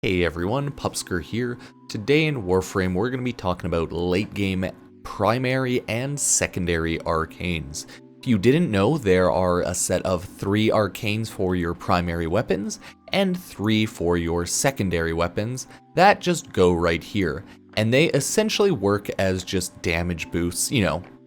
Hey everyone, Pupsker here. Today in Warframe we're going to be talking about late game primary and secondary arcanes. If you didn't know, there are a set of 3 arcanes for your primary weapons and 3 for your secondary weapons that just go right here. And they essentially work as just damage boosts,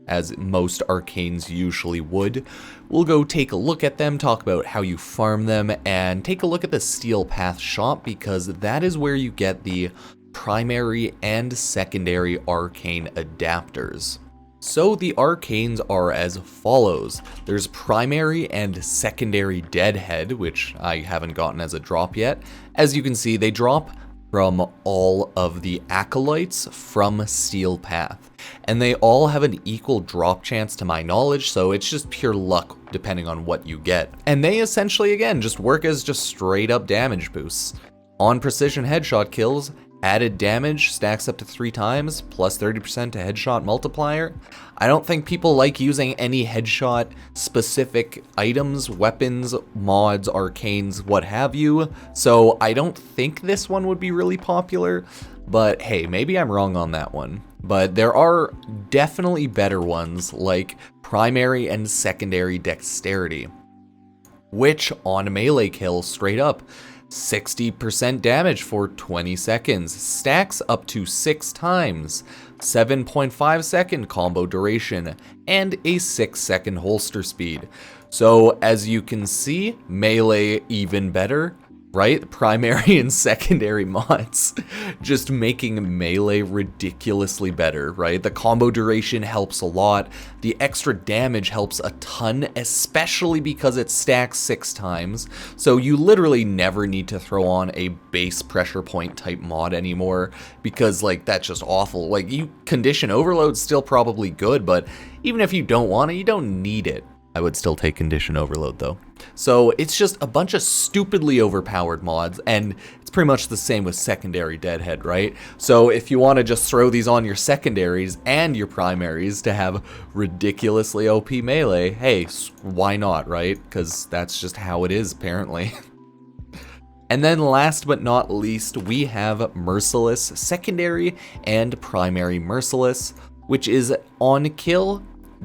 as most arcanes usually would. We'll go take a look at them, talk about how you farm them, and take a look at the Steel Path shop because that is where you get the primary and secondary arcane adapters. So the arcanes are as follows. There's primary and secondary Deadhead, which I haven't gotten as a drop yet. As you can see, they drop from all of the Acolytes from Steel Path. And they all have an equal drop chance to my knowledge, so it's just pure luck depending on what you get. And they essentially, again, just work as just straight up damage boosts. On precision headshot kills, added damage stacks up to 3 times, plus 30% to headshot multiplier. I don't think people like using any headshot specific items, weapons, mods, arcanes, what have you, so I don't think this one would be really popular, but hey, maybe I'm wrong on that one. But there are definitely better ones like primary and secondary Dexterity, which on melee kills straight up 60% damage for 20 seconds, stacks up to 6 times, 7.5 second combo duration, and a 6-second holster speed. So as you can see, melee even better, right? Primary and secondary mods just making melee ridiculously better, right? The combo duration helps a lot. The extra damage helps a ton, especially because it stacks 6 times. So you literally never need to throw on a base pressure point type mod anymore because that's just awful. Condition overload's still probably good, but even if you don't want it, you don't need it. I would still take condition overload though. So it's just a bunch of stupidly overpowered mods, and it's pretty much the same with secondary Deadhead, right? So if you want to just throw these on your secondaries and your primaries to have ridiculously OP melee, hey, why not, right? Because that's just how it is apparently. And then last but not least, we have Merciless, secondary and primary Merciless, which is on kill.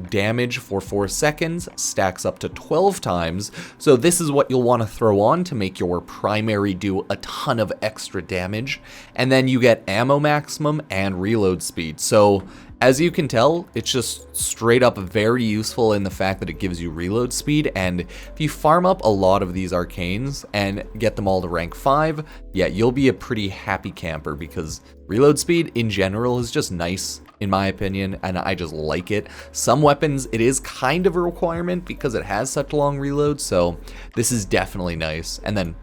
Damage for 4 seconds, stacks up to 12 times, so this is what you'll want to throw on to make your primary do a ton of extra damage, and then you get ammo maximum and reload speed. So as you can tell, it's just straight up very useful in the fact that it gives you reload speed, and if you farm up a lot of these arcanes and get them all to rank 5, yeah, you'll be a pretty happy camper because reload speed in general is just nice in my opinion, and I just like it. Some weapons, it is kind of a requirement because it has such long reload, so this is definitely nice. And then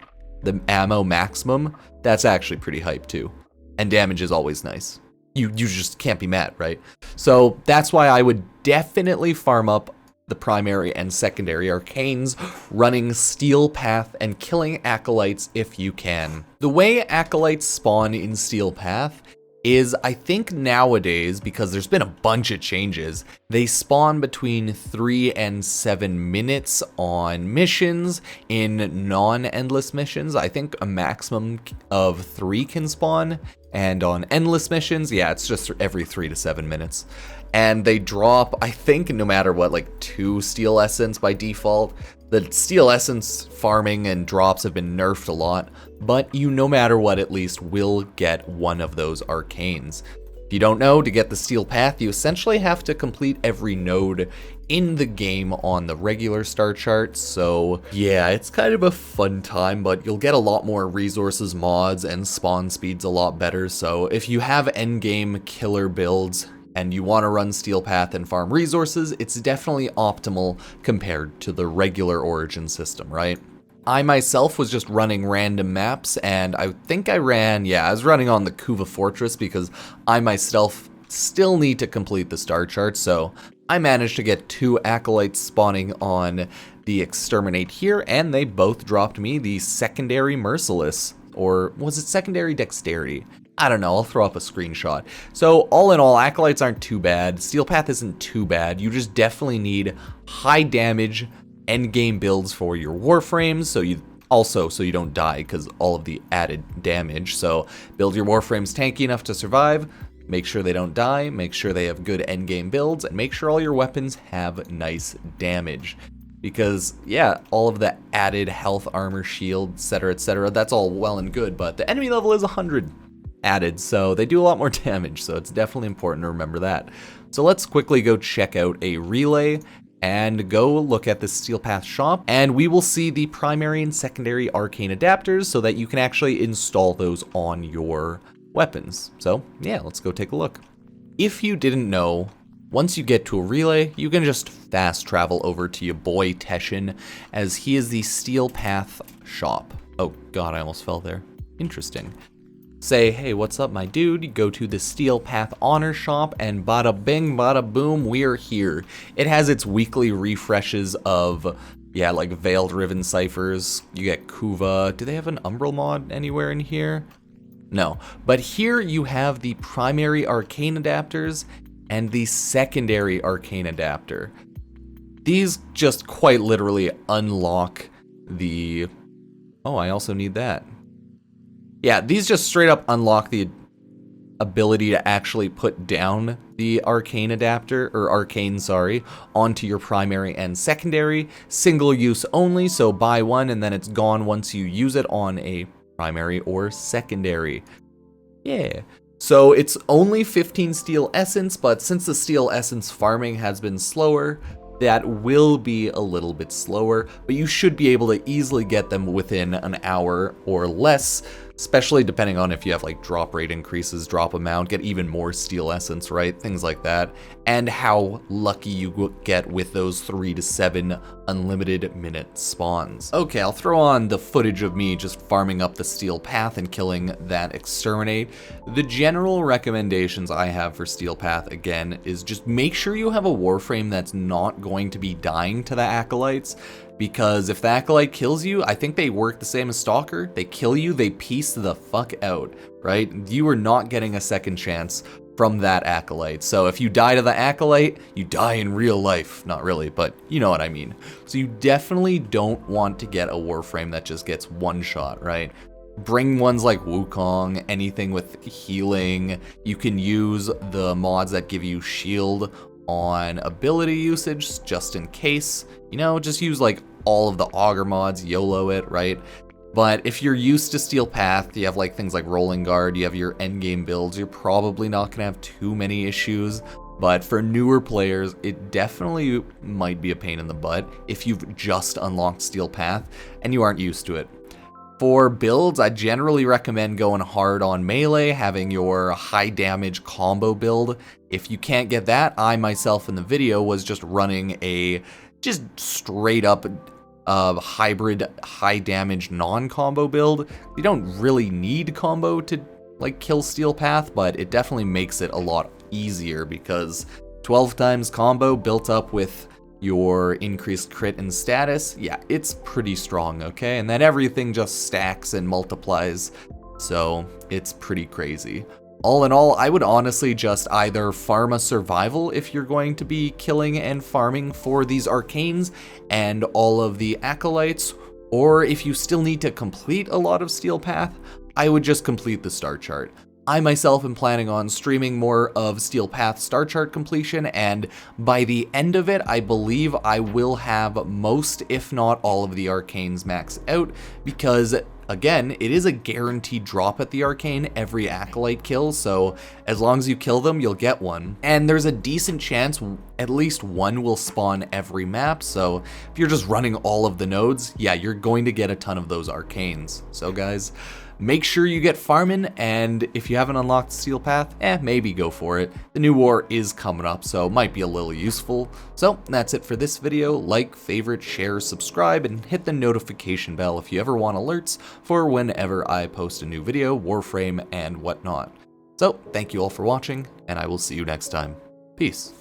the ammo maximum, that's actually pretty hype too. And damage is always nice. You just can't be mad, right? So that's why I would definitely farm up the primary and secondary arcanes, running Steel Path and killing Acolytes if you can. The way Acolytes spawn in Steel Path is, I think nowadays, because there's been a bunch of changes, they spawn between 3 and 7 minutes on missions. In non-endless missions, I think a maximum of 3 can spawn, and on endless missions, yeah, it's just every 3 to 7 minutes. And they drop, I think, no matter what, 2 Steel Essence by default. The Steel Essence farming and drops have been nerfed a lot, but you, no matter what, at least will get one of those arcanes. If you don't know, to get the Steel Path, you essentially have to complete every node in the game on the regular starchart, so yeah, it's kind of a fun time, but you'll get a lot more resources, mods, and spawn speeds a lot better, so if you have endgame killer builds, and you want to run Steel Path and farm resources, it's definitely optimal compared to the regular Origin system, right? I myself was just running random maps, and I think I was running on the Kuva Fortress because I myself still need to complete the starchart, so I managed to get 2 Acolytes spawning on the Exterminate here, and they both dropped me the secondary Merciless, or was it secondary Dexterity? I don't know, I'll throw up a screenshot. So all in all, Acolytes aren't too bad. Steel Path isn't too bad. You just definitely need high damage endgame builds for your Warframes, so you Also, so you don't die because all of the added damage. So build your Warframes tanky enough to survive, make sure they don't die, make sure they have good endgame builds, and make sure all your weapons have nice damage. Because, yeah, all of the added health, armor, shield, etc., that's all well and good, but the enemy level is 100 added, so they do a lot more damage, so it's definitely important to remember that. So let's quickly go check out a relay and go look at the Steel Path shop, and we will see the primary and secondary arcane adapters so that you can actually install those on your weapons. So yeah, let's go take a look. If you didn't know, once you get to a relay, you can just fast travel over to your boy Teshin, as he is the Steel Path shop. Oh god, I almost fell there. Interesting. Say, hey, what's up, my dude? You go to the Steel Path Honor Shop, and bada bing, bada boom, we're here. It has its weekly refreshes of, yeah, like Veiled Riven ciphers. You get Kuva. Do they have an Umbral mod anywhere in here? No. But here you have the primary arcane adapters and the secondary arcane adapter. These just quite literally unlock the... Oh, I also need that. Yeah, these just straight up unlock the ability to actually put down the arcane adapter, or arcane, sorry, onto your primary and secondary. Single use only, so buy one and then it's gone once you use it on a primary or secondary. Yeah. So it's only 15 steel essence, but since the steel essence farming has been slower, that will be a little bit slower, but you should be able to easily get them within an hour or less, especially depending on if you have like drop rate increases, drop amount, get even more steel essence, right? Things like that. And how lucky you get with those 3 to 7 unlimited minute spawns. Okay, I'll throw on the footage of me just farming up the Steel Path and killing that Exterminate. The general recommendations I have for Steel Path, again, is just make sure you have a Warframe that's not going to be dying to the Acolytes. Because if the Acolyte kills you, I think they work the same as Stalker. They kill you, they piece the fuck out, right? You are not getting a second chance from that Acolyte. So if you die to the Acolyte, you die in real life. Not really, but you know what I mean. So you definitely don't want to get a Warframe that just gets one shot, right? Bring ones like Wukong, anything with healing. You can use the mods that give you shield on ability usage, just in case. You know, just use like all of the Augur mods, YOLO it, right? But if you're used to Steel Path, you have like things like Rolling Guard, you have your endgame builds, you're probably not gonna have too many issues. But for newer players, it definitely might be a pain in the butt if you've just unlocked Steel Path and you aren't used to it. For builds, I generally recommend going hard on melee, having your high damage combo build. If you can't get that, I myself in the video was just running a just straight up hybrid high damage non-combo build. You don't really need combo to like kill Steel Path, but it definitely makes it a lot easier because 12 times combo built up with your increased crit and status, yeah, it's pretty strong, okay? And then everything just stacks and multiplies, so it's pretty crazy. All in all, I would honestly just either farm a survival if you're going to be killing and farming for these arcanes and all of the acolytes, or if you still need to complete a lot of Steel Path, I would just complete the starchart. I myself am planning on streaming more of Steel Path starchart completion, and by the end of it, I believe I will have most, if not all of the arcanes maxed out, because again, it is a guaranteed drop at the arcane every acolyte kill, so as long as you kill them, you'll get one. And there's a decent chance at least one will spawn every map, so if you're just running all of the nodes, yeah, you're going to get a ton of those arcanes. So guys, make sure you get farming, and if you haven't unlocked Steel Path, maybe go for it. The new war is coming up, so it might be a little useful. So that's it for this video. Like, favorite, share, subscribe, and hit the notification bell if you ever want alerts for whenever I post a new video, Warframe, and whatnot. So thank you all for watching, and I will see you next time. Peace.